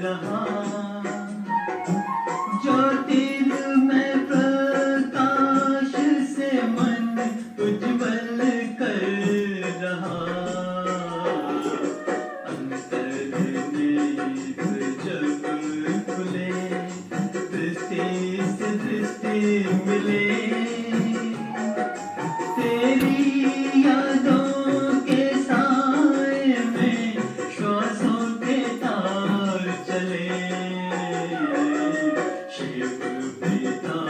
रहा, ज्योतिर् में प्रकाश से मन उज्जवल कर रहा, अंतर नेत्र जब खुले दृष्टि से दृष्टि मिले, तेरी यादों के साए में श्वासों के तार चले, शिव पिता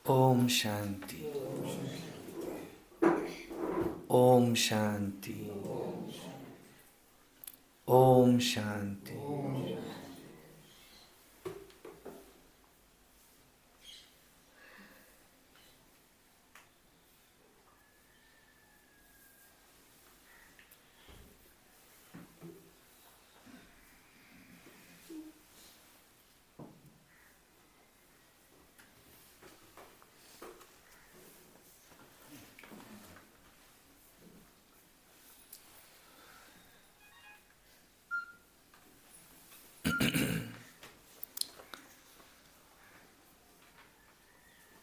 ओम शांति, ओम शांति, ओम शांति।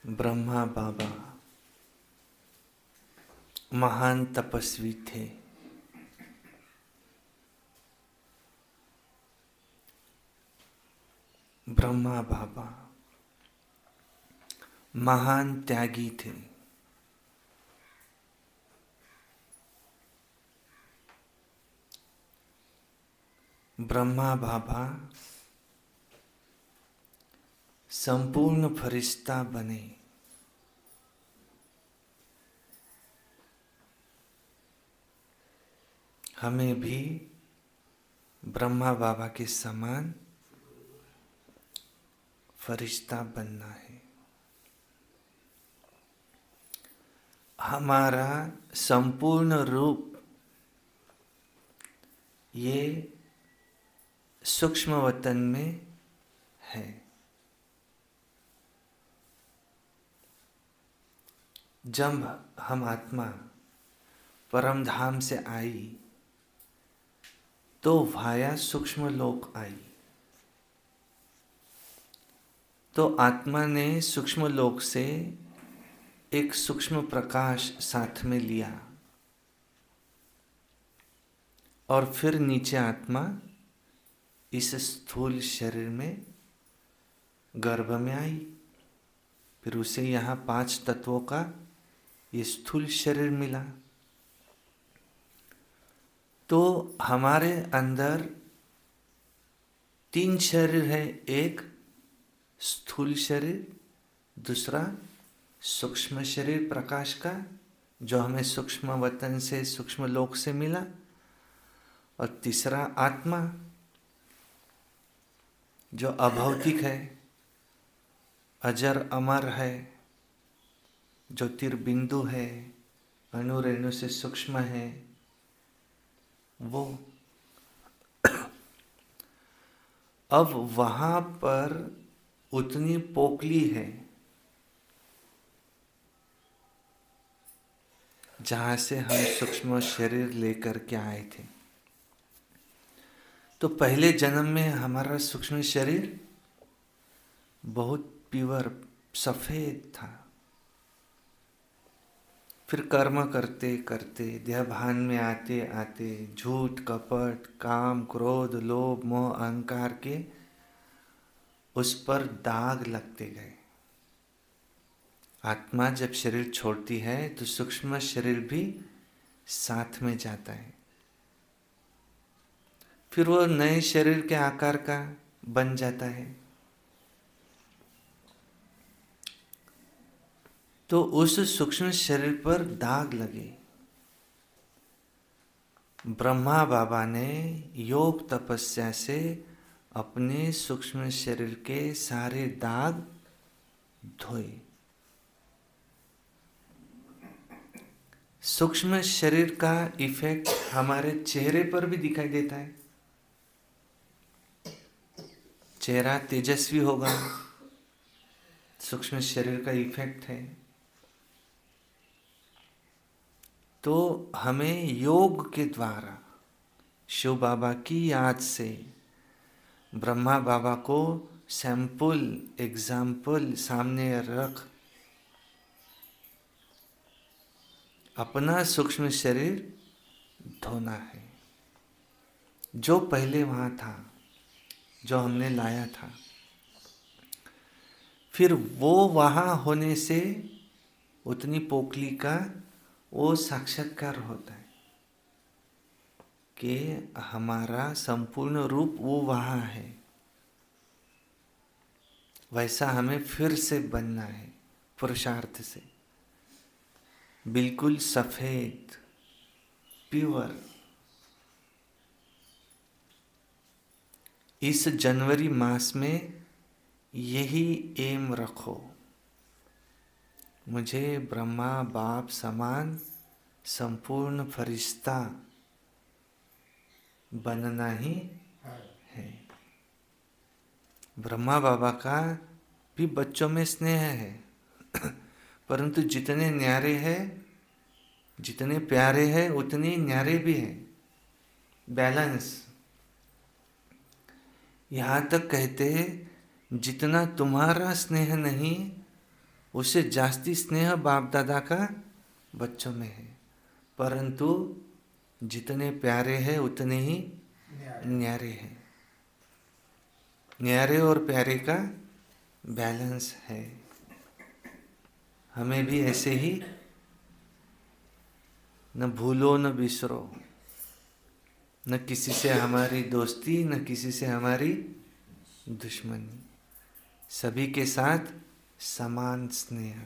ब्रह्मा बाबा महान तपस्वी थे। ब्रह्मा बाबा महान त्यागी थे। ब्रह्मा बाबा संपूर्ण फरिश्ता बने। हमें भी ब्रह्मा बाबा के समान फरिश्ता बनना है। हमारा संपूर्ण रूप ये सूक्ष्म वतन में है। जब हम आत्मा परम धाम से आई तो वाया सूक्ष्म लोक आई। तो आत्मा ने सूक्ष्म लोक से एक सूक्ष्म प्रकाश साथ में लिया और फिर नीचे आत्मा इस स्थूल शरीर में गर्भ में आई। फिर उसे यहाँ 5 तत्वों का ये स्थूल शरीर मिला। तो हमारे अंदर 3 शरीर है। एक स्थूल शरीर, दूसरा सूक्ष्म शरीर प्रकाश का, जो हमें सूक्ष्म वतन से, सूक्ष्म लोक से मिला, और तीसरा आत्मा, जो अभौतिक है, अजर अमर है, ज्योतिर्बिंदु है, अणु रेणु से सूक्ष्म है वो। अब वहां पर उतनी पोकली है जहां से हम सूक्ष्म शरीर लेकर के आए थे। तो पहले जन्म में हमारा सूक्ष्म शरीर बहुत प्योर सफेद था। फिर कर्म करते करते, देहभान में आते आते, झूठ कपट, काम क्रोध लोभ मोह अहंकार के उस पर दाग लगते गए। आत्मा जब शरीर छोड़ती है तो सूक्ष्म शरीर भी साथ में जाता है। फिर वो नए शरीर के आकार का बन जाता है। तो उस सूक्ष्म शरीर पर दाग लगे। ब्रह्मा बाबा ने योग तपस्या से अपने सूक्ष्म शरीर के सारे दाग धोए। सूक्ष्म शरीर का इफेक्ट हमारे चेहरे पर भी दिखाई देता है। चेहरा तेजस्वी होगा, सूक्ष्म शरीर का इफेक्ट है। तो हमें योग के द्वारा शिव बाबा की याद से, ब्रह्मा बाबा को सैंपल एग्जाम्पल सामने रख अपना सूक्ष्म शरीर धोना है, जो पहले वहाँ था, जो हमने लाया था। फिर वो वहाँ होने से उतनी पोकली का वो साक्षात्कार होता है कि हमारा संपूर्ण रूप वो वहाँ है। वैसा हमें फिर से बनना है, पुरुषार्थ से, बिल्कुल सफेद प्योर। इस जनवरी मास में यही एम रखो, मुझे ब्रह्मा बाप समान संपूर्ण फरिश्ता बनना ही है। ब्रह्मा बाबा का भी बच्चों में स्नेह है, परंतु जितने न्यारे हैं, जितने प्यारे हैं, उतने न्यारे भी हैं। बैलेंस। यहाँ तक कहते हैं जितना तुम्हारा स्नेह नहीं, उससे जास्ती स्नेह बाप दादा का बच्चों में है, परंतु जितने प्यारे हैं उतने ही न्यारे हैं। न्यारे और प्यारे का बैलेंस है। हमें भी ऐसे ही न भूलो न बिसरो, न किसी से हमारी दोस्ती, न किसी से हमारी दुश्मनी, सभी के साथ समान स्नेह।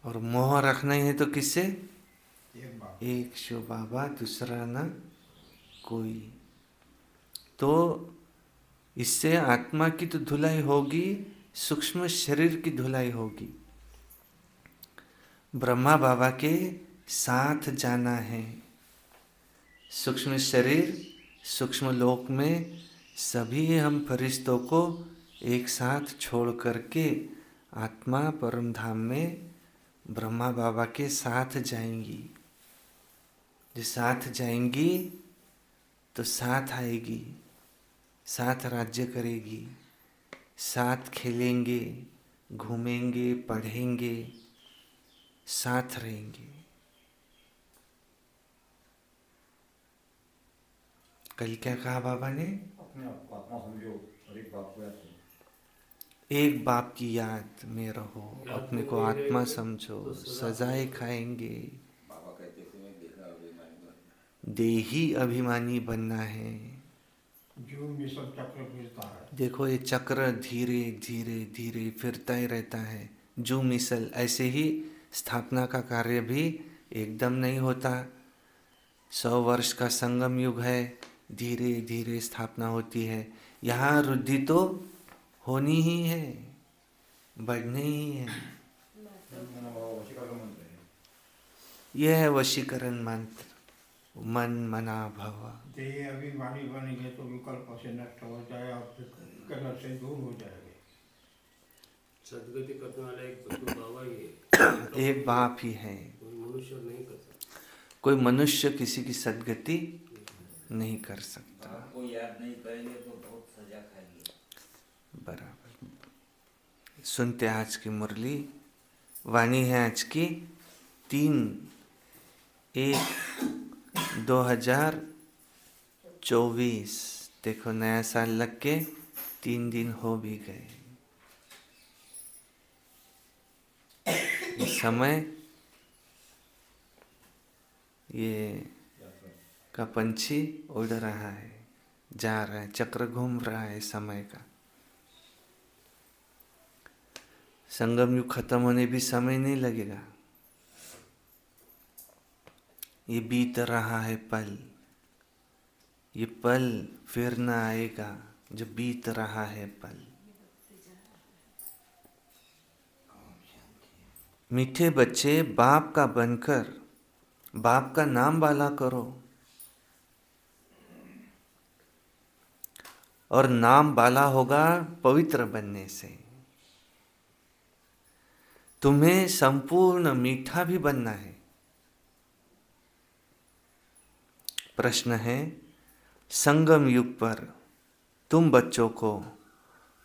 और मोह रखना ही है तो किससे? एक शिव बाबा, दूसरा न कोई। तो इससे आत्मा की तो धुलाई होगी, सूक्ष्म शरीर की धुलाई होगी। ब्रह्मा बाबा के साथ जाना है। सूक्ष्म शरीर, सूक्ष्म लोक में सभी हम फरिश्तों को एक साथ छोड़ करके आत्मा परम धाम में ब्रह्मा बाबा के साथ जाएंगी। जो साथ जाएंगी तो साथ आएगी, साथ राज्य करेगी, साथ खेलेंगे, घूमेंगे, पढ़ेंगे, साथ रहेंगे। कल क्या कहा बाबा ने? अपने आत्मा समझो और एक बाप को याद करो। एक बाप की याद में रहो, अपने को आत्मा समझो, सजाए खाएंगे। देही अभिमानी बनना है। जो मिशन चक्र फिरता है, देखो ये चक्र धीरे धीरे धीरे फिरता ही रहता है। जो मिसल ऐसे ही स्थापना का कार्य भी एकदम नहीं होता। 100 वर्ष का संगम युग है, धीरे धीरे स्थापना होती है। यहाँ वृद्धि तो होनी ही है, बढ़नी ही है। यह है वशीकरण मंत्र, मन मना भव। देह अभिमानी बनेंगे तो विकल्प से नष्ट हो जाए और विकल्प से दूर हो जाएंगे। सदगति करने वाला एक बच्चों बाबा ही है, एक बाप ही है। कोई मनुष्य नहीं कर सकता। कोई मनुष्य किसी की सदगति नहीं कर सकता। आपको याद नहीं करेंगे तो बहुत सजा खाएंगे। बराबर। सुनते आज की मुरली। वाणी है आज की 3/1/2024। देखो नया साल लग के 3 दिन हो भी गए। इस समय ये का पंछी उड़ रहा है, जा रहा है, चक्र घूम रहा है समय का। संगम युग खत्म होने भी समय नहीं लगेगा। ये बीत रहा है पल, ये पल फिर न आएगा जो बीत रहा है पल। मीठे बच्चे बाप का बनकर बाप का नाम वाला करो, और नाम वाला होगा पवित्र बनने से। तुम्हें संपूर्ण मीठा भी बनना है। प्रश्न है, संगम युग पर तुम बच्चों को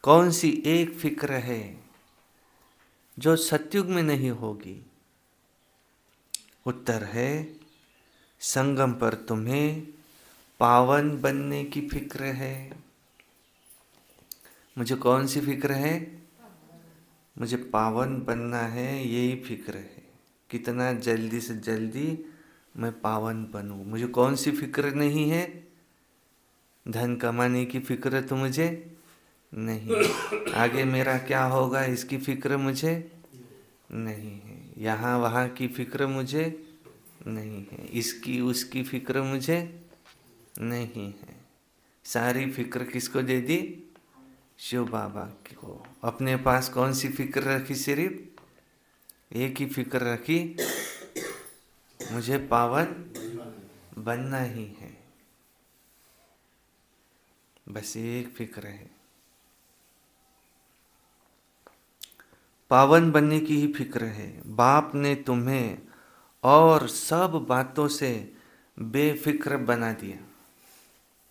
कौन सी एक फिक्र है जो सतयुग में नहीं होगी? उत्तर है, संगम पर तुम्हें पावन बनने की फिक्र है। मुझे कौन सी फिक्र है? मुझे पावन बनना है, यही फिक्र है। कितना जल्दी से जल्दी मैं पावन बनूं। मुझे कौन सी फिक्र नहीं है? धन कमाने की फिक्र तो मुझे नहीं। आगे मेरा क्या होगा इसकी फिक्र मुझे नहीं है। यहाँ वहाँ की फिक्र मुझे नहीं है। इसकी उसकी फिक्र मुझे नहीं है। सारी फिक्र किसको दे दी? शिव बाबा को। अपने पास कौन सी फिक्र रखी? सिर्फ एक ही फिक्र रखी, मुझे पावन बनना ही है। बस एक फिक्र है, पावन बनने की ही फिक्र है। बाप ने तुम्हें और सब बातों से बेफिक्र बना दिया।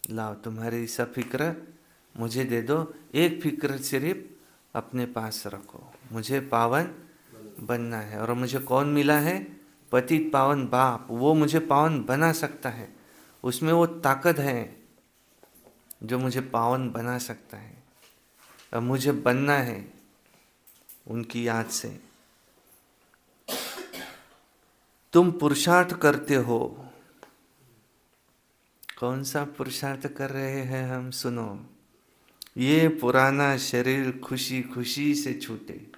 लाओ तुम्हारी सब फिक्र मुझे दे दो, एक फिक्र सिर्फ अपने पास रखो। मुझे पावन बनना है। और मुझे कौन मिला है? पतित पावन बाप। वो मुझे पावन बना सकता है। उसमें वो ताकत है जो मुझे पावन बना सकता है। अब मुझे बनना है उनकी याद से। तुम पुरुषार्थ करते हो। कौन सा पुरुषार्थ कर रहे हैं हम? सुनो, ये पुराना शरीर खुशी खुशी से छूटे।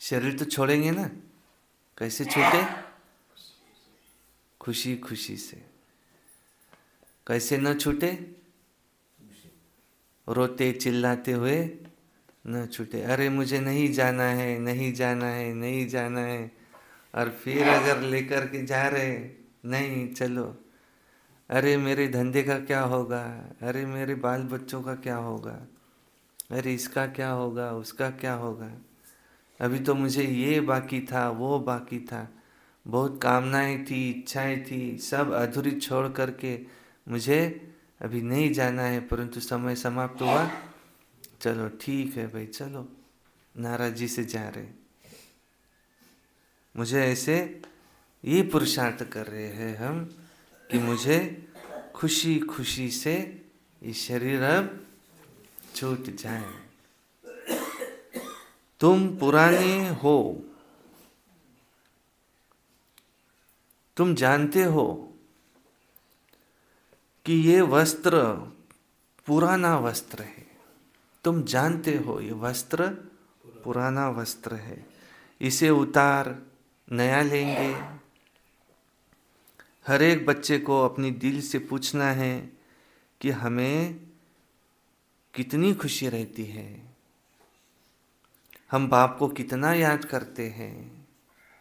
शरीर तो छोड़ेंगे ना, कैसे छूटे? खुशी खुशी से। कैसे न छूटे? रोते चिल्लाते हुए न छूटे। अरे मुझे नहीं जाना है, नहीं जाना है, नहीं जाना है। और फिर अगर लेकर के जा रहे, नहीं चलो। अरे मेरे धंधे का क्या होगा? अरे मेरे बाल बच्चों का क्या होगा? अरे इसका क्या होगा, उसका क्या होगा? अभी तो मुझे ये बाकी था, वो बाकी था, बहुत कामनाएं थी, इच्छाएं थी, सब अधूरी छोड़ करके मुझे अभी नहीं जाना है, परंतु समय समाप्त हुआ। चलो ठीक है भाई, चलो, नाराजी से जा रहे। मुझे ऐसे ये पुरुषार्थ कर रहे हैं हम कि मुझे खुशी खुशी से ये शरीर अब छूट जाए। तुम पुराने हो, तुम जानते हो कि ये वस्त्र पुराना वस्त्र है। तुम जानते हो ये वस्त्र पुराना वस्त्र है, इसे उतार नया लेंगे। हर एक बच्चे को अपनी दिल से पूछना है कि हमें कितनी खुशी रहती है, हम बाप को कितना याद करते हैं।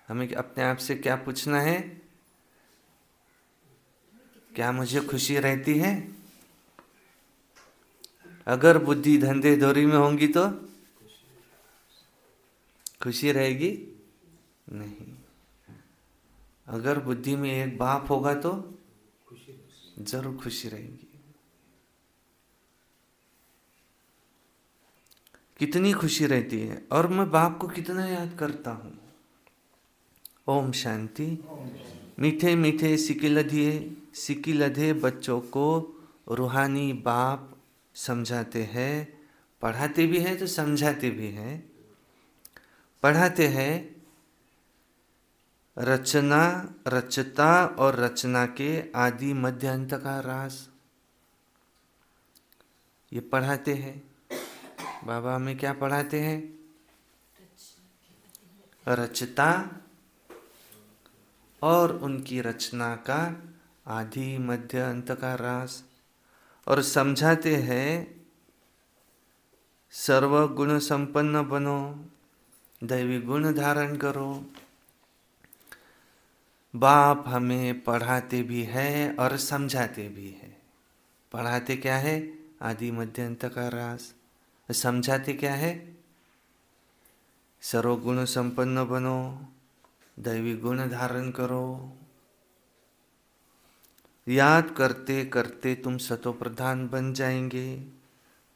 हमें अपने आप से क्या पूछना है, क्या मुझे खुशी रहती है? अगर बुद्धि धंधे धोरी में होंगी तो खुशी रहेगी नहीं। अगर बुद्धि में एक बाप होगा तो जरूर खुशी रहेगी। कितनी खुशी रहती है, और मैं बाप को कितना याद करता हूँ। ओम शांति। मीठे मीठे सिकिलधे बच्चों को रूहानी बाप समझाते हैं, पढ़ाते भी हैं तो समझाते भी हैं। पढ़ाते हैं रचना, रचता और रचना के आदि मध्य अंत का राज, ये पढ़ाते हैं। बाबा हमें क्या पढ़ाते हैं? रचता और उनकी रचना का आदि मध्य अंत का राज, और समझाते हैं सर्व गुण संपन्न बनो, दैवी गुण धारण करो। बाप हमें पढ़ाते भी है और समझाते भी है। पढ़ाते क्या है? आदि मध्य अंत का राज। समझाते क्या है? सर्व गुण संपन्न बनो, दैवी गुण धारण करो। याद करते करते तुम सतो प्रधान बन जाएंगे।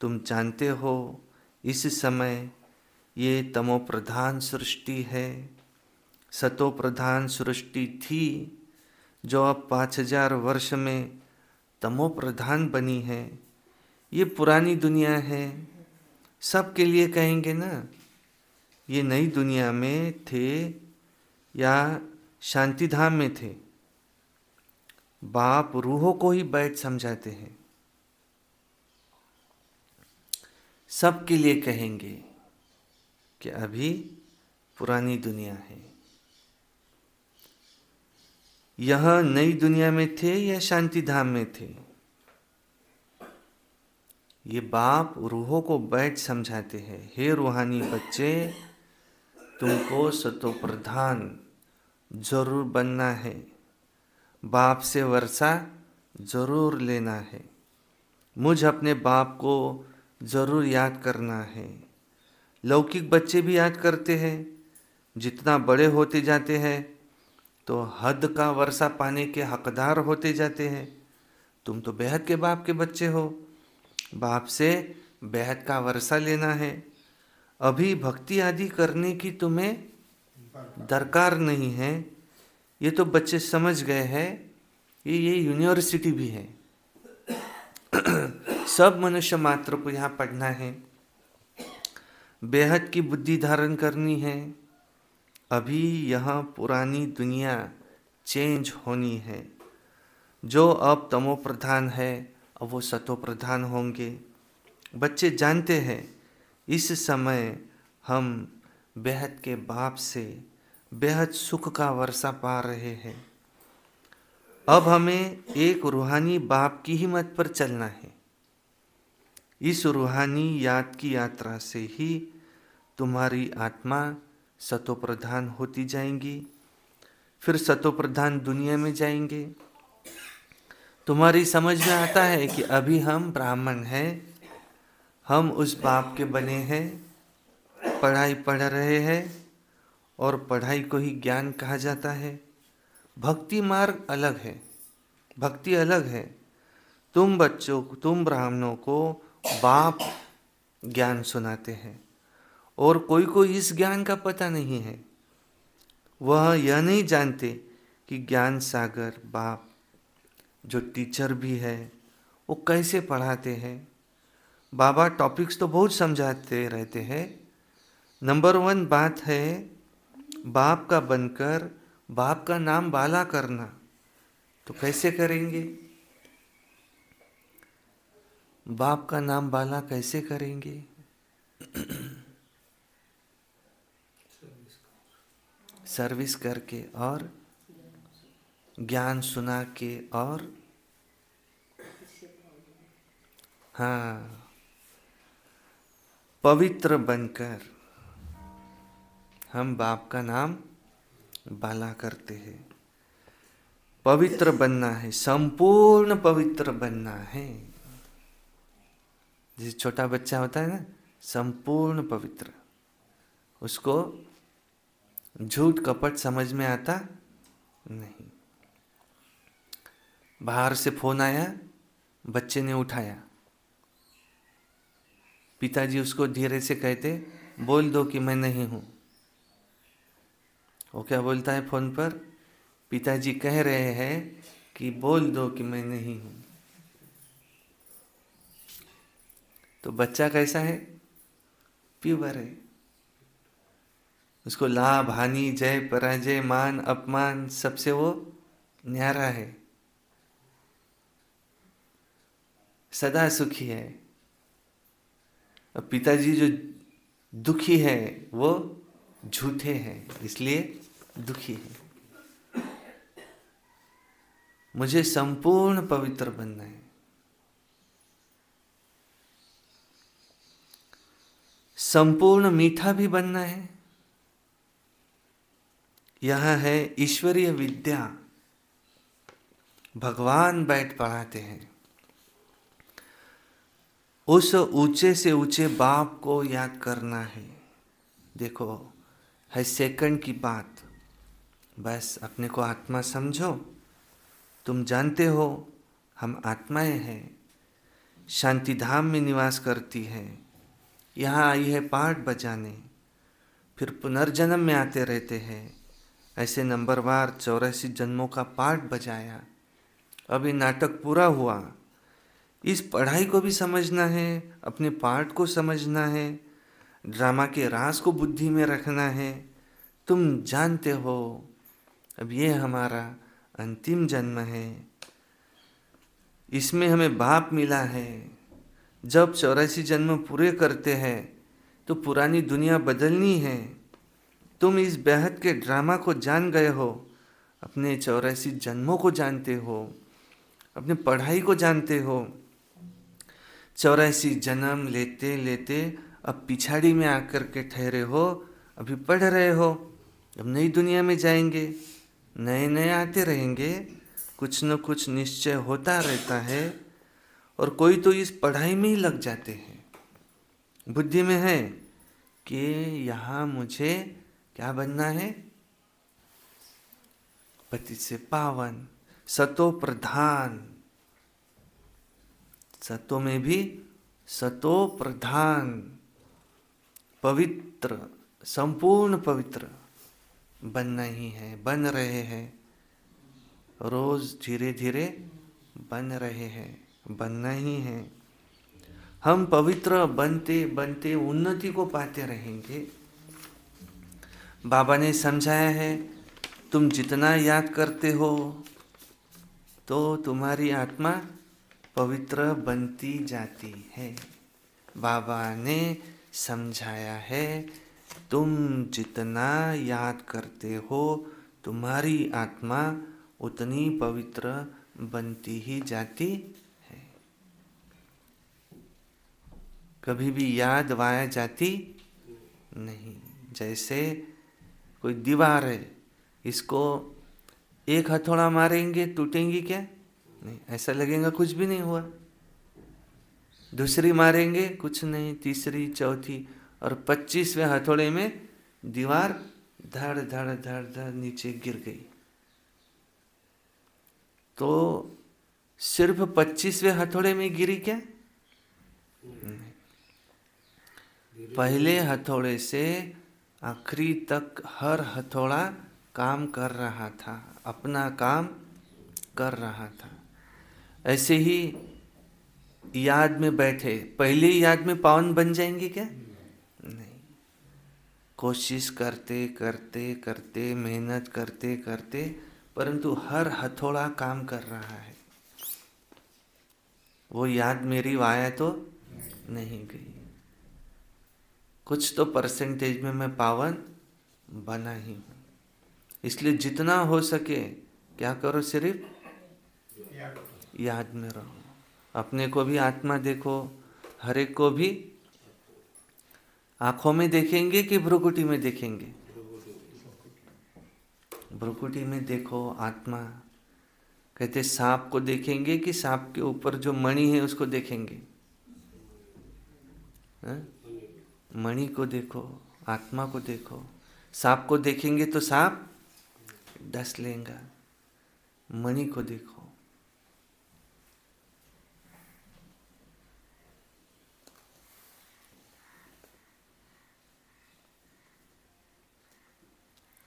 तुम जानते हो इस समय ये तमो प्रधान सृष्टि है। सतो प्रधान सृष्टि थी जो अब 5000 वर्ष में तमो प्रधान बनी है। ये पुरानी दुनिया है, सबके लिए कहेंगे ना। ये नई दुनिया में थे या शांति धाम में थे, बाप रूहों को ही बैठ समझाते हैं। सबके लिए कहेंगे कि अभी पुरानी दुनिया है। यह नई दुनिया में थे या शांति धाम में थे, ये बाप रूहों को बैठ समझाते हैं। हे रूहानी बच्चे, तुमको सतो प्रधान जरूर बनना है, बाप से वर्षा जरूर लेना है, मुझ अपने बाप को जरूर याद करना है। लौकिक बच्चे भी याद करते हैं। जितना बड़े होते जाते हैं तो हद का वर्षा पाने के हकदार होते जाते हैं। तुम तो बेहद के बाप के बच्चे हो, बाप से बेहद का वर्षा लेना है। अभी भक्ति आदि करने की तुम्हें दरकार नहीं है। ये तो बच्चे समझ गए हैं। ये यूनिवर्सिटी भी है। सब मनुष्य मात्र को यहाँ पढ़ना है, बेहद की बुद्धि धारण करनी है। अभी यह पुरानी दुनिया चेंज होनी है। जो अब तमो प्रधान है अब वो सतो प्रधान होंगे। बच्चे जानते हैं इस समय हम बेहद के बाप से बेहद सुख का वर्षा पा रहे हैं। अब हमें एक रूहानी बाप की ही मत पर चलना है। इस रूहानी याद की यात्रा से ही तुम्हारी आत्मा सतो प्रधान होती जाएंगी। फिर सतो प्रधान दुनिया में जाएंगे। तुम्हारी समझ में आता है कि अभी हम ब्राह्मण हैं, हम उस बाप के बने हैं, पढ़ाई पढ़ रहे हैं और पढ़ाई को ही ज्ञान कहा जाता है। भक्ति मार्ग अलग है, भक्ति अलग है। तुम बच्चों को, तुम ब्राह्मणों को बाप ज्ञान सुनाते हैं और कोई को इस ज्ञान का पता नहीं है। वह यह नहीं जानते कि ज्ञान सागर बाप जो टीचर भी है वो कैसे पढ़ाते हैं। बाबा टॉपिक्स तो बहुत समझाते रहते हैं। नंबर 1 बात है बाप का बनकर बाप का नाम बाला करना। तो कैसे करेंगे? बाप का नाम बाला कैसे करेंगे? सर्विस करके और ज्ञान सुना के और हाँ, पवित्र बनकर हम बाप का नाम बाला करते हैं। पवित्र बनना है, संपूर्ण पवित्र बनना है। जैसे छोटा बच्चा होता है ना, संपूर्ण पवित्र, उसको झूठ कपट समझ में आता नहीं। बाहर से फोन आया, बच्चे ने उठाया, पिताजी उसको धीरे से कहते बोल दो कि मैं नहीं हूं। वो क्या बोलता है फोन पर? पिताजी कह रहे हैं कि बोल दो कि मैं नहीं हूं। तो बच्चा कैसा है? प्योर है। उसको लाभ हानि जय पराजय मान अपमान सबसे वो न्यारा है, सदा सुखी है। और पिताजी जो दुखी है वो झूठे हैं, इसलिए दुखी है। मुझे संपूर्ण पवित्र बनना है। संपूर्ण मीठा भी बनना है। यह है ईश्वरीय विद्या, भगवान बैठ पढ़ाते हैं। उस ऊंचे से ऊंचे बाप को याद करना है। देखो है सेकंड की बात, बस अपने को आत्मा समझो। तुम जानते हो हम आत्माएं हैं, शांति धाम में निवास करती है, यहाँ आई है पाठ बजाने, फिर पुनर्जन्म में आते रहते हैं। ऐसे नंबरवार 84 जन्मों का पाठ बजाया। अभी नाटक पूरा हुआ। इस पढ़ाई को भी समझना है, अपने पाठ को समझना है, ड्रामा के राज को बुद्धि में रखना है। तुम जानते हो अब ये हमारा अंतिम जन्म है, इसमें हमें बाप मिला है। जब 84 जन्म पूरे करते हैं तो पुरानी दुनिया बदलनी है। तुम इस बेहद के ड्रामा को जान गए हो, अपने 84 जन्मों को जानते हो, अपने पढ़ाई को जानते हो। 84 जन्म लेते लेते अब पिछाड़ी में आकर के ठहरे हो, अभी पढ़ रहे हो। अब नई दुनिया में जाएंगे, नए नए आते रहेंगे, कुछ न कुछ निश्चय होता रहता है। और कोई तो इस पढ़ाई में ही लग जाते हैं, बुद्धि में है कि यहाँ मुझे क्या बनना है? पति से पावन, सतो प्रधान, सतो में भी सतो प्रधान, पवित्र, संपूर्ण पवित्र बनना ही है। बन रहे हैं, रोज धीरे धीरे बन रहे हैं, बनना ही है। हम पवित्र बनते बनते उन्नति को पाते रहेंगे। बाबा ने समझाया है, तुम जितना याद करते हो तो तुम्हारी आत्मा पवित्र बनती जाती है। बाबा ने समझाया है, तुम जितना याद करते हो तुम्हारी आत्मा उतनी पवित्र बनती ही जाती है। कभी भी याद वाया जाती नहीं। जैसे कोई दीवार है, इसको एक हथौड़ा मारेंगे टूटेंगी क्या? नहीं, ऐसा लगेगा कुछ भी नहीं हुआ। दूसरी मारेंगे कुछ नहीं, तीसरी चौथी, और 25वें हथौड़े में दीवार धड़ धड़ धड़ धड़ नीचे गिर गई। तो सिर्फ 25वें हथौड़े में गिरी क्या? नहीं, पहले हथौड़े से आखिरी तक हर हथौड़ा काम कर रहा था, अपना काम कर रहा था। ऐसे ही याद में बैठे, पहले ही याद में पावन बन जाएंगे क्या? नहीं। कोशिश करते करते करते, मेहनत करते करते, परंतु हर हथौड़ा काम कर रहा है, वो याद मेरी वाया तो नहीं गई। कुछ तो परसेंटेज में मैं पावन बना ही हूँ। इसलिए जितना हो सके क्या करो, सिर्फ याद में रहो। अपने को भी आत्मा देखो, हर एक को भी आंखों में देखेंगे कि भ्रुकुटी में देखेंगे? भ्रुकुटी में देखो आत्मा। कहते सांप को देखेंगे कि सांप के ऊपर जो मणि है उसको देखेंगे? मणि को देखो, आत्मा को देखो। सांप को देखेंगे तो सांप डस लेगा, मणि को देखो।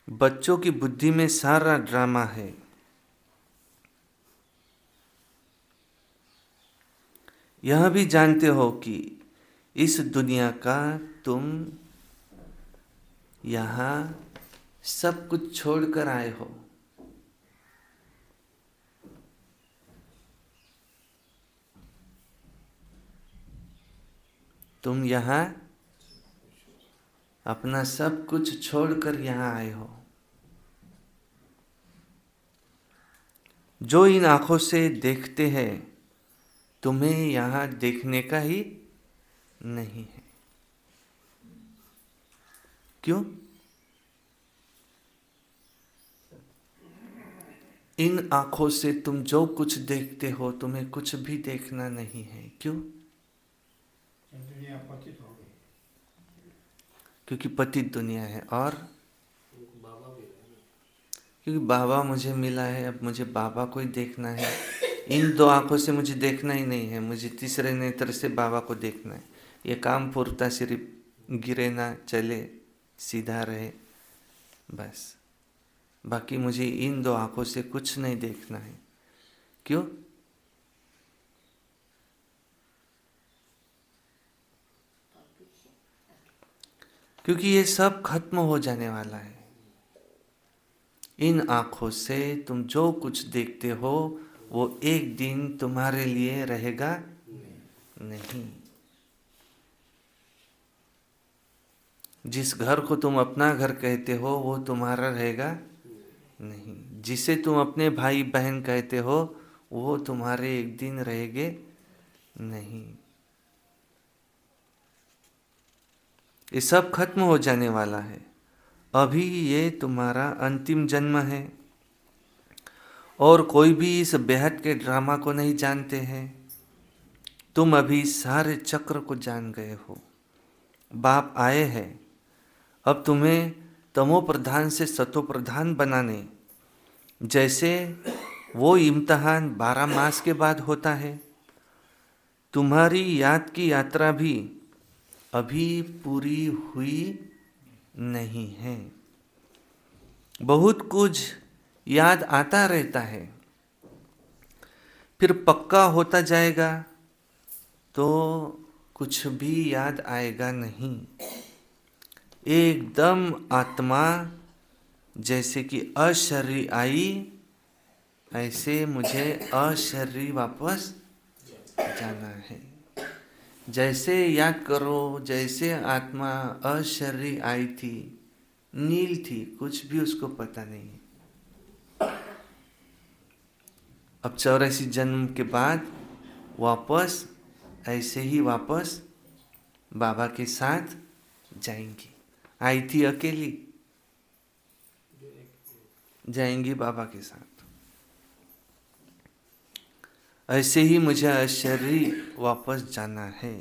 बच्चों की बुद्धि में सारा ड्रामा है। यह भी जानते हो कि इस दुनिया का तुम यहाँ सब कुछ छोड़कर आए हो। तुम यहाँ अपना सब कुछ छोड़कर यहाँ आए हो। जो इन आंखों से देखते हैं, तुम्हें यहाँ देखने का ही नहीं है। क्यों? इन आंखों से तुम जो कुछ देखते हो, तुम्हें कुछ भी देखना नहीं है। क्यों? दुनिया पतित हो गई, क्योंकि पतित दुनिया है। और बाबा भी है ना। क्योंकि बाबा मुझे मिला है, अब मुझे बाबा को ही देखना है। इन दो आंखों से मुझे देखना ही नहीं है, मुझे तीसरे नेत्र से बाबा को देखना है। ये काम पूर्ता, सिर्फ गिरे ना, चले, सीधा रहे, बस। बाकी मुझे इन दो आंखों से कुछ नहीं देखना है। क्यों? क्योंकि ये सब खत्म हो जाने वाला है। इन आंखों से तुम जो कुछ देखते हो वो एक दिन तुम्हारे लिए रहेगा नहीं। जिस घर को तुम अपना घर कहते हो वो तुम्हारा रहेगा नहीं। जिसे तुम अपने भाई बहन कहते हो वो तुम्हारे एक दिन रहेंगे नहीं। ये सब खत्म हो जाने वाला है। अभी ये तुम्हारा अंतिम जन्म है और कोई भी इस बेहद के ड्रामा को नहीं जानते हैं। तुम अभी सारे चक्र को जान गए हो। बाप आए हैं अब तुम्हें तमो प्रधान से सतो प्रधान बनाने। जैसे वो इम्तिहान 12 मास के बाद होता है, तुम्हारी याद की यात्रा भी अभी पूरी हुई नहीं है। बहुत कुछ याद आता रहता है, फिर पक्का होता जाएगा तो कुछ भी याद आएगा नहीं। एकदम आत्मा जैसे कि अशरीरी आई, ऐसे मुझे अशरीरी वापस जाना है। जैसे याद करो, जैसे आत्मा अशरीरी आई थी, नील थी, कुछ भी उसको पता नहीं। अब 84 जन्म के बाद वापस ऐसे ही वापस बाबा के साथ जाएंगी। आई थी अकेली, जाएंगी बाबा के साथ। ऐसे ही मुझे अशरीरी वापस जाना है।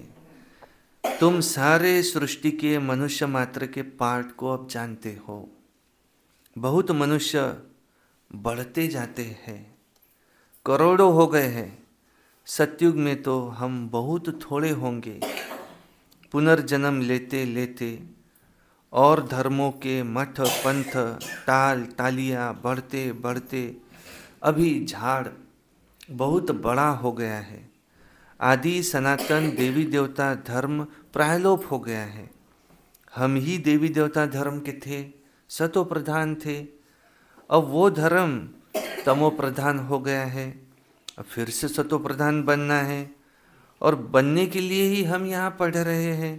तुम सारे सृष्टि के मनुष्य मात्र के पार्ट को अब जानते हो। बहुत मनुष्य बढ़ते जाते हैं, करोड़ों हो गए हैं। सतयुग में तो हम बहुत थोड़े होंगे। पुनर्जन्म लेते लेते और धर्मों के मठ पंथ टाल टालियाँ बढ़ते बढ़ते अभी झाड़ बहुत बड़ा हो गया है। आदि सनातन देवी देवता धर्म प्रायलोप हो गया है। हम ही देवी देवता धर्म के थे, सतो प्रधान थे। अब वो धर्म तमो प्रधान हो गया है, अब फिर से सतो प्रधान बनना है। और बनने के लिए ही हम यहाँ पढ़ रहे हैं।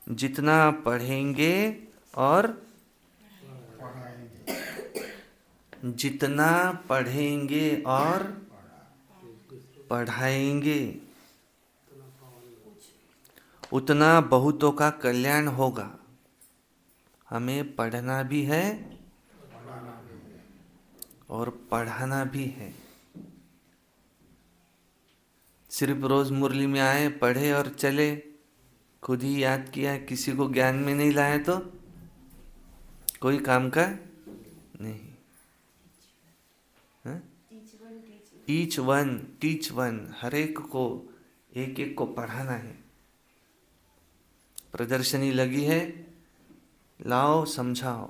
जितना पढ़ेंगे और जितना पढ़ेंगे और पढ़ाएंगे उतना बहुतों का कल्याण होगा। हमें पढ़ना भी है और पढ़ाना भी है। सिर्फ रोज मुरली में आए, पढ़े और चले, खुद ही याद किया, किसी को ज्ञान में नहीं लाया तो कोई काम का नहीं। ईच वन टीच वन, हर एक को एक एक को पढ़ाना है। प्रदर्शनी लगी है, लाओ समझाओ,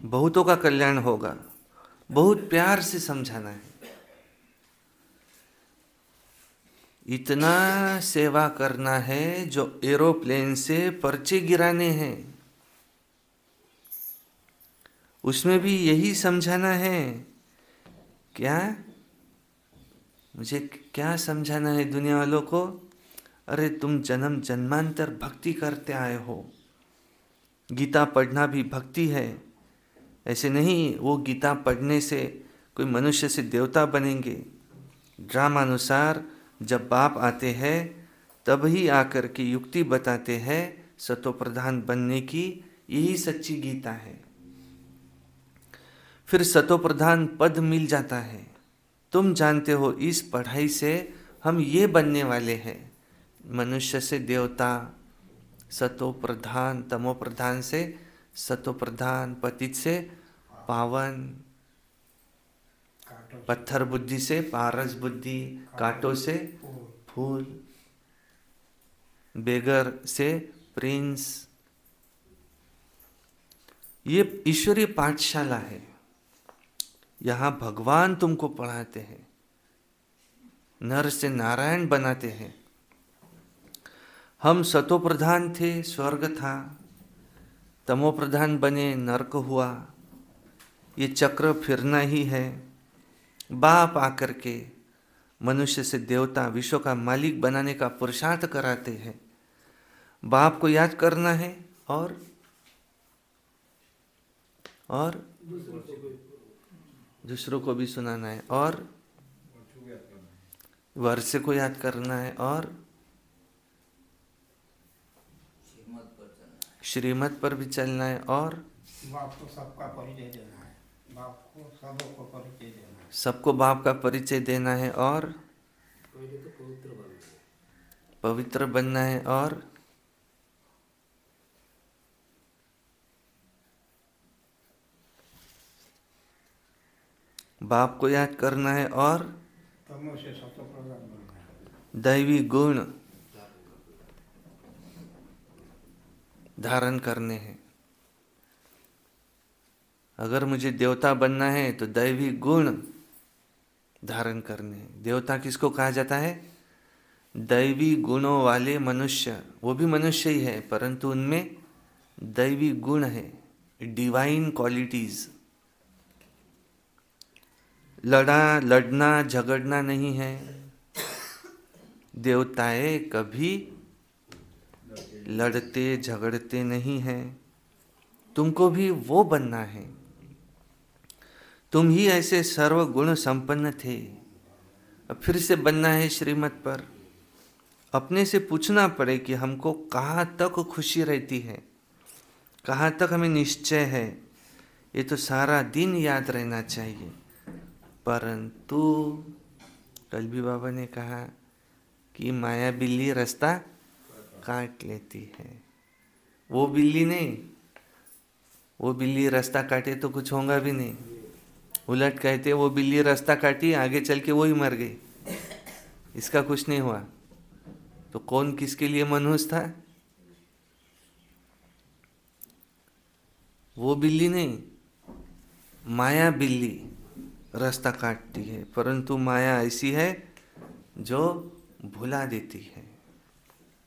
बहुतों का कल्याण होगा। बहुत प्यार से समझाना है। इतना सेवा करना है जो एरोप्लेन से पर्चे गिराने हैं, उसमें भी यही समझाना है। क्या मुझे क्या समझाना है दुनिया वालों को? अरे तुम जन्म जन्मांतर भक्ति करते आए हो, गीता पढ़ना भी भक्ति है। ऐसे नहीं वो गीता पढ़ने से कोई मनुष्य से देवता बनेंगे। ड्रामानुसार जब बाप आते हैं तब ही आकर के युक्ति बताते हैं सतो प्रधान बनने की, यही सच्ची गीता है। फिर सतो प्रधान पद मिल जाता है। तुम जानते हो इस पढ़ाई से हम ये बनने वाले हैं, मनुष्य से देवता, सतो प्रधान, तमो प्रधान से सतो प्रधान, पतित से पावन, पत्थर बुद्धि से पारस बुद्धि, कांटों से फूल, बेगर से प्रिंस। ये ईश्वरीय पाठशाला है। यहाँ भगवान तुमको पढ़ाते हैं, नर से नारायण बनाते हैं। हम सतो प्रधान थे, स्वर्ग था, तमो प्रधान बने, नरक हुआ। ये चक्र फिरना ही है। बाप आकर के मनुष्य से देवता, विश्व का मालिक बनाने का पुरुषार्थ कराते हैं। बाप को याद करना है और दूसरों को भी सुनाना है, और वर्ष को याद करना है, और श्रीमत पर भी चलना है, और बाप को सबका परिचय देना है, बाप को सबको परिचय देना है, सबको बाप का परिचय देना है, और पहले तो पवित्र बनना है, पवित्र बनना है, और बाप को याद करना है, और तमो से सतो प्रधान बनना है, दैवी गुण धारण करने हैं। अगर मुझे देवता बनना है तो दैवी गुण धारण करने हैं। देवता किसको कहा जाता है? दैवी गुणों वाले मनुष्य। वो भी मनुष्य ही है, परंतु उनमें दैवी गुण है, डिवाइन क्वालिटीज। लड़ना झगड़ना नहीं है। देवताएं कभी लड़ते झगड़ते नहीं हैं। तुमको भी वो बनना है। तुम ही ऐसे सर्व गुण संपन्न थे, अब फिर से बनना है श्रीमत पर। अपने से पूछना पड़े कि हमको कहाँ तक खुशी रहती है, कहाँ तक हमें निश्चय है। ये तो सारा दिन याद रहना चाहिए। परंतु कल भी बाबा ने कहा कि माया बिल्ली रास्ता काट लेती है। वो बिल्ली नहीं, वो बिल्ली रास्ता काटे तो कुछ होगा भी नहीं। उलट कहते वो बिल्ली रास्ता काटी, आगे चल के वो ही मर गई, इसका कुछ नहीं हुआ। तो कौन किसके लिए मनहूस था? वो बिल्ली नहीं, माया बिल्ली रास्ता काटती है। परंतु माया ऐसी है जो भुला देती है।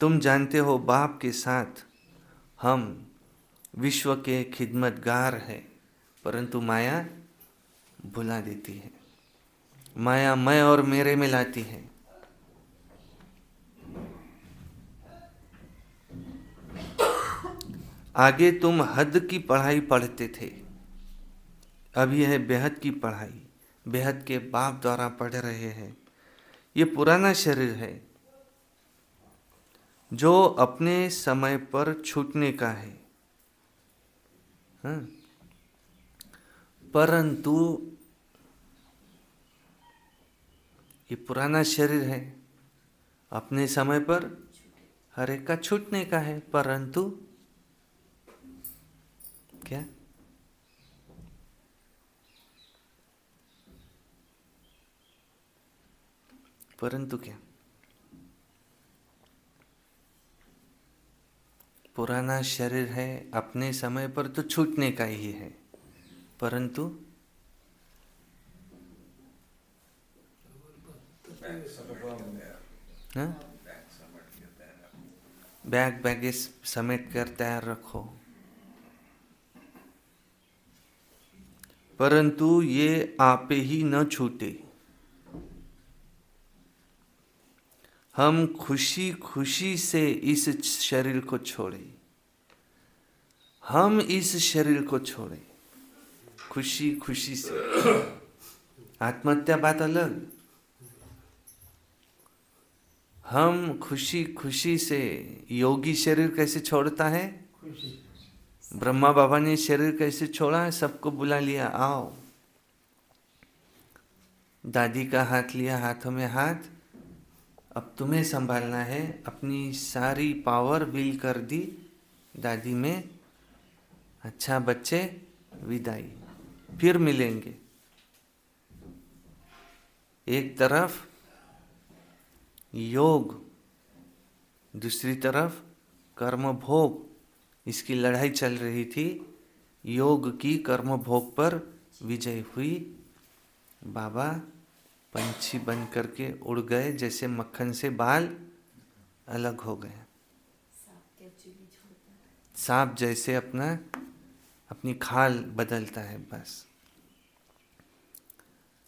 तुम जानते हो बाप के साथ हम विश्व के खिदमतगार हैं, परंतु माया भुला देती है। माया मैं और मेरे में लाती है। आगे तुम हद की पढ़ाई पढ़ते थे, अब यह बेहद की पढ़ाई बेहद के बाप द्वारा पढ़ रहे हैं। ये पुराना शरीर है जो अपने समय पर छूटने का है। हाँ? परंतु ये पुराना शरीर है, अपने समय पर हर एक का छूटने का है, परंतु क्या? परंतु क्या? पुराना शरीर है, अपने समय पर तो छूटने का ही है, परंतु बैग समेट कर तैयार रखो। परंतु ये आपे ही न छूटे। हम खुशी खुशी से इस शरीर को छोड़े, हम इस शरीर को छोड़े खुशी खुशी से। आत्महत्या बात अलग। हम खुशी खुशी से। योगी शरीर कैसे छोड़ता है? ब्रह्मा बाबा ने शरीर कैसे छोड़ा है? सबको बुला लिया, आओ। दादी का हाथ लिया, हाथों में हाथ, अब तुम्हें संभालना है। अपनी सारी पावर विल कर दी दादी में। अच्छा बच्चे, विदाई, फिर मिलेंगे। एक तरफ योग, दूसरी तरफ कर्म भोग, इसकी लड़ाई चल रही थी। योग की कर्म भोग पर विजय हुई। बाबा पंछी बन करके उड़ गए, जैसे मक्खन से बाल अलग हो गए। सांप जैसे अपनी खाल बदलता है, बस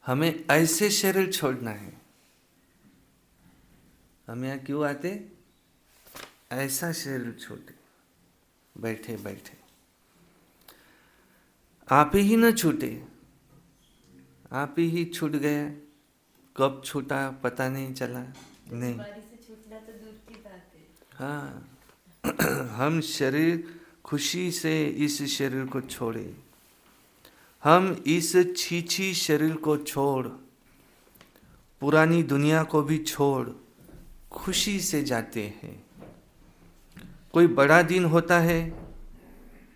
हमें ऐसे शरीर छोड़ना है। हम यहाँ क्यों आते? ऐसा शरीर छोटे, बैठे बैठे। आप ही न छूटे, आप ही छूट गया। कब छूटा पता नहीं चला। नहीं, से छूटना तो दूर की बात है। हाँ हम शरीर खुशी से इस शरीर को छोड़े। हम इस छीछी शरीर को छोड़, पुरानी दुनिया को भी छोड़ खुशी से जाते हैं। कोई बड़ा दिन होता है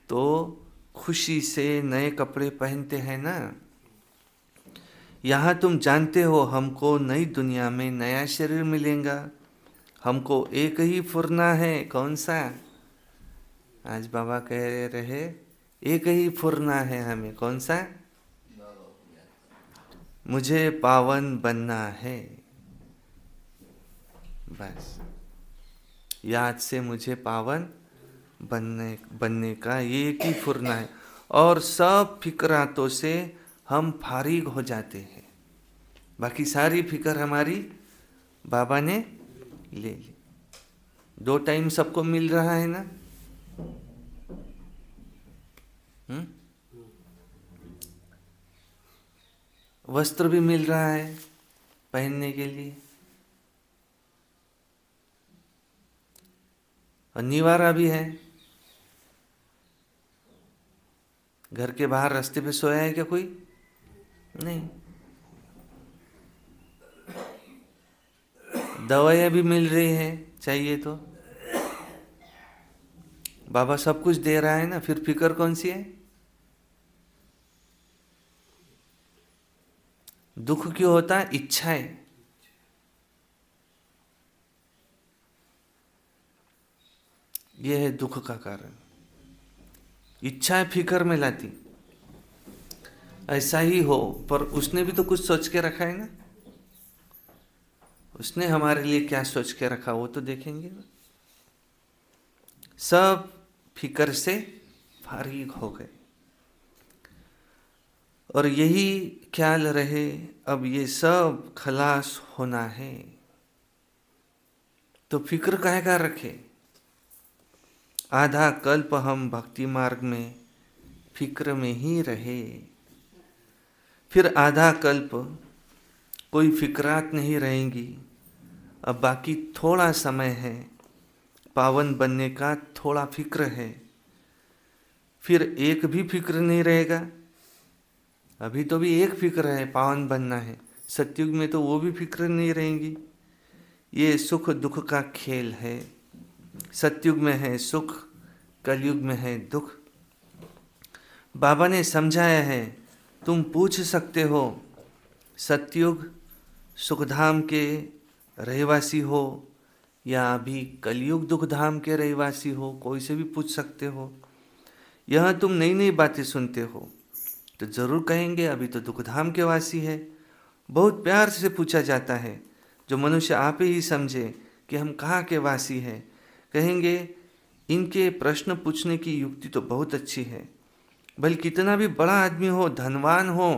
तो खुशी से नए कपड़े पहनते हैं ना। यहाँ तुम जानते हो हमको नई दुनिया में नया शरीर मिलेगा। हमको एक ही फुरना है। कौन सा? आज बाबा कह रहे एक ही फुरना है हमें। कौन सा? मुझे पावन बनना है। बस याद से मुझे पावन बनने का ये एक ही फुरना है। और सब फिक्रातों से हम फारिग हो जाते हैं। बाकी सारी फिक्र हमारी बाबा ने ले ली। 2 टाइम सबको मिल रहा है ना। वस्त्र भी मिल रहा है पहनने के लिए, और निवारा भी है। घर के बाहर रास्ते पे सोया है क्या कोई? नहीं। दवाइयाँ भी मिल रही है, चाहिए तो। बाबा सब कुछ दे रहा है ना, फिर फिक्र कौन सी है? दुख क्यों होता है? इच्छाएं। यह है दुख का कारण। इच्छाएं फिक्र में लाती। ऐसा ही हो, पर उसने भी तो कुछ सोच के रखा है ना। उसने हमारे लिए क्या सोच के रखा वो तो देखेंगे। सब फिक्र से फारिग हो गए और यही ख्याल रहे अब ये सब खलास होना है, तो फिक्र काहे का रखे। आधा कल्प हम भक्ति मार्ग में फिक्र में ही रहे, फिर आधा कल्प कोई फिक्रात नहीं रहेंगी। अब बाकी थोड़ा समय है, पावन बनने का थोड़ा फिक्र है, फिर एक भी फिक्र नहीं रहेगा। अभी तो भी एक फिक्र है, पावन बनना है। सतयुग में तो वो भी फिक्र नहीं रहेंगी। ये सुख दुख का खेल है। सतयुग में है सुख, कलयुग में है दुख। बाबा ने समझाया है, तुम पूछ सकते हो सतयुग सुखधाम के रहवासी हो या अभी कलयुग दुखधाम के रहवासी हो, कोई से भी पूछ सकते हो। यह तुम नई नई बातें सुनते हो तो जरूर कहेंगे अभी तो दुखधाम के वासी है। बहुत प्यार से पूछा जाता है, जो मनुष्य आप ही समझे कि हम कहाँ के वासी हैं, कहेंगे इनके प्रश्न पूछने की युक्ति तो बहुत अच्छी है। भले कितना भी बड़ा आदमी हो, धनवान हो,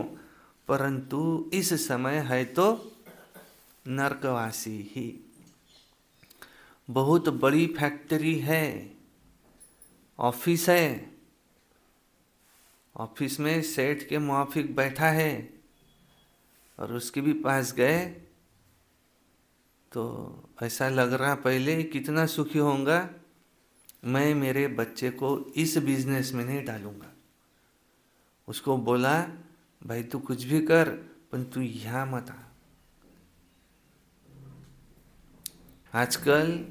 परंतु इस समय है तो नरकवासी ही। बहुत बड़ी फैक्ट्री है, ऑफिस है, ऑफिस में सेठ के मुआफिक बैठा है और उसके भी पास गए तो ऐसा लग रहा पहले कितना सुखी होऊंगा, मैं मेरे बच्चे को इस बिजनेस में नहीं डालूंगा। उसको बोला भाई तू कुछ भी कर पर तू यहाँ मत आ। आजकल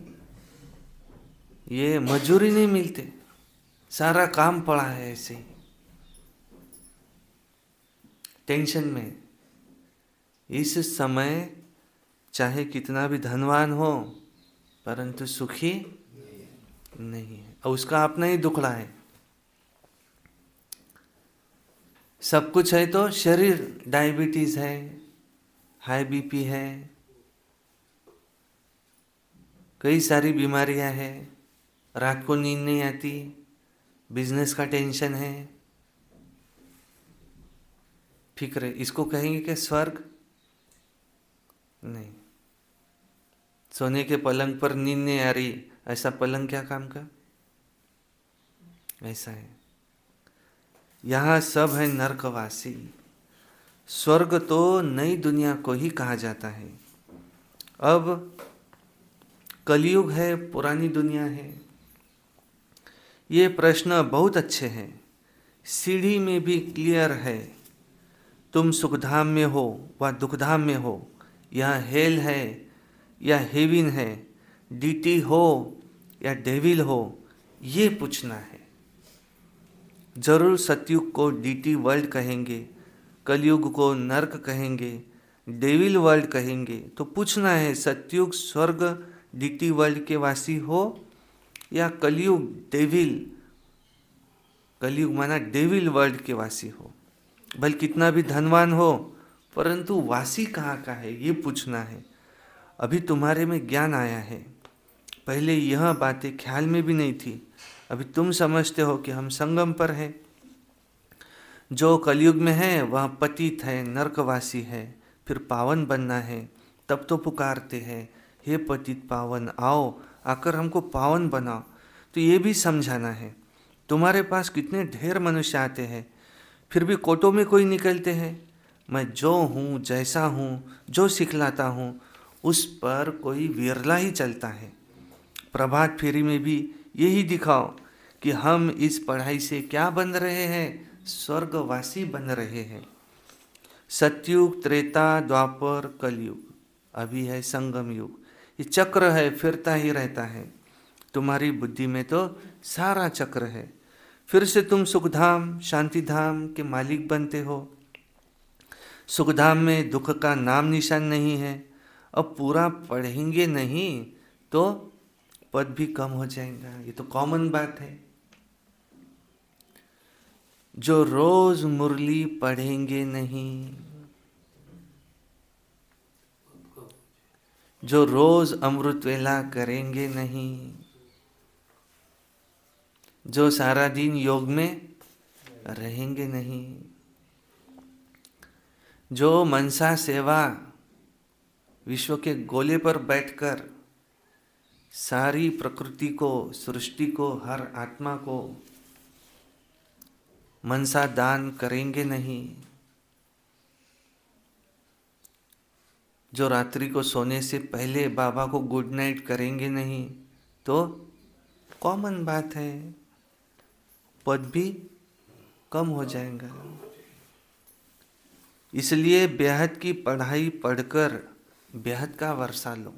ये मजूरी नहीं मिलते, सारा काम पड़ा है ऐसे ही टेंशन में। इस समय चाहे कितना भी धनवान हो परंतु सुखी नहीं है और उसका अपना ही दुखड़ा है। सब कुछ है तो शरीर, डायबिटीज है, हाई बीपी है, कई सारी बीमारियां हैं, रात को नींद नहीं आती, बिजनेस का टेंशन है, फिक्र है। इसको कहेंगे कि स्वर्ग नहीं। सोने के पलंग पर नींद नहीं आ रही, ऐसा पलंग क्या काम का? ऐसा है। यहाँ सब है नरकवासी। स्वर्ग तो नई दुनिया को ही कहा जाता है। अब कलयुग है, पुरानी दुनिया है। ये प्रश्न बहुत अच्छे हैं, सीढ़ी में भी क्लियर है। तुम सुखधाम में हो व दुखधाम में हो, यह हेल है या हेविन है, डीटी हो या डेविल हो, ये पूछना है। जरूर सतयुग को डीटी वर्ल्ड कहेंगे, कलयुग को नर्क कहेंगे, डेविल वर्ल्ड कहेंगे। तो पूछना है सतयुग स्वर्ग डीटी वर्ल्ड के वासी हो या कलयुग डेविल, कलयुग माना डेविल वर्ल्ड के वासी हो। भले कितना भी धनवान हो परंतु वासी कहाँ का है ये पूछना है। अभी तुम्हारे में ज्ञान आया है, पहले यह बातें ख्याल में भी नहीं थी। अभी तुम समझते हो कि हम संगम पर हैं। जो कलयुग में है वह पतित है, नरकवासी है, फिर पावन बनना है, तब तो पुकारते हैं हे पतित पावन आओ, आकर हमको पावन बनाओ। तो ये भी समझाना है। तुम्हारे पास कितने ढेर मनुष्य आते हैं, फिर भी कोटों में कोई निकलते हैं। मैं जो हूँ, जैसा हूँ, जो सिखलाता हूँ, उस पर कोई विरला ही चलता है। प्रभात फेरी में भी यही दिखाओ कि हम इस पढ़ाई से क्या बन रहे हैं, स्वर्गवासी बन रहे हैं। सतयुग, त्रेता, द्वापर, कलयुग, अभी है संगम युग। ये चक्र है, फिरता ही रहता है। तुम्हारी बुद्धि में तो सारा चक्र है। फिर से तुम सुखधाम, शांतिधाम के मालिक बनते हो। सुखधाम में दुख का नाम निशान नहीं है। अब पूरा पढ़ेंगे नहीं तो पद भी कम हो जाएगा, ये तो कॉमन बात है। जो रोज मुरली पढ़ेंगे नहीं, जो रोज अमृत वेला करेंगे नहीं, जो सारा दिन योग में रहेंगे नहीं, जो मनसा सेवा विश्व के गोले पर बैठकर सारी प्रकृति को, सृष्टि को, हर आत्मा को मनसा दान करेंगे नहीं, जो रात्रि को सोने से पहले बाबा को गुड नाइट करेंगे नहीं, तो कॉमन बात है, पद भी कम हो जाएगा। इसलिए बेहद की पढ़ाई पढ़कर बेहद का वर्षा लो।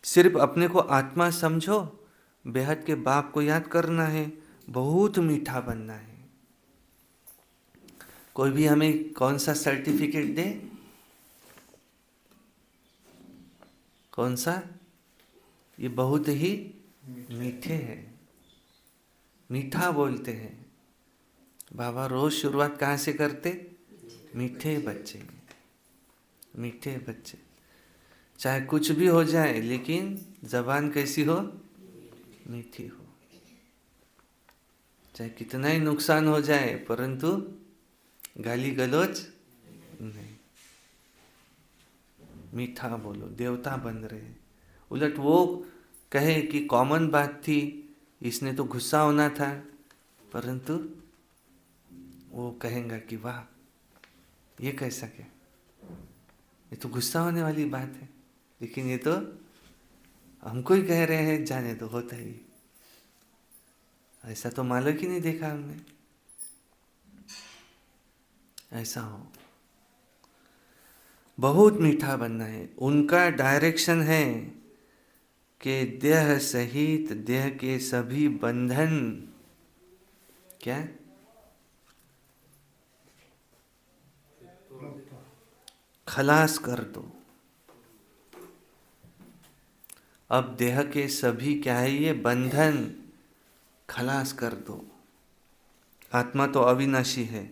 सिर्फ अपने को आत्मा समझो, बेहद के बाप को याद करना है, बहुत मीठा बनना है। कोई भी हमें कौन सा सर्टिफिकेट दे, कौन सा, ये बहुत ही मीठे हैं, मीठा बोलते हैं। बाबा रोज शुरुआत कहाँ से करते? मीठे बच्चे, मीठे बच्चे। चाहे कुछ भी हो जाए लेकिन जबान कैसी हो? मीठी हो। चाहे कितना ही नुकसान हो जाए परंतु गाली गलौज नहीं, मीठा बोलो, देवता बन रहे। उलट वो कहे कि कॉमन बात थी, इसने तो गुस्सा होना था, परंतु वो कहेंगे कि वाह ये कैसा क्या, ये तो गुस्सा होने वाली बात है, लेकिन ये तो हमको ही कह रहे हैं, जाने तो होता ही, ऐसा तो मालूम ही नहीं देखा हमने। ऐसा हो, बहुत मीठा बनना है। उनका डायरेक्शन है कि देह सहित देह के सभी बंधन क्या खलास कर दो। अब देह के सभी क्या है, ये बंधन खलास कर दो। आत्मा तो अविनाशी है,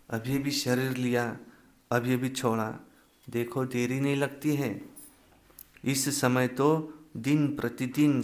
अभी भी शरीर लिया, अभी भी छोड़ा, देखो देरी नहीं लगती है। इस समय तो दिन प्रतिदिन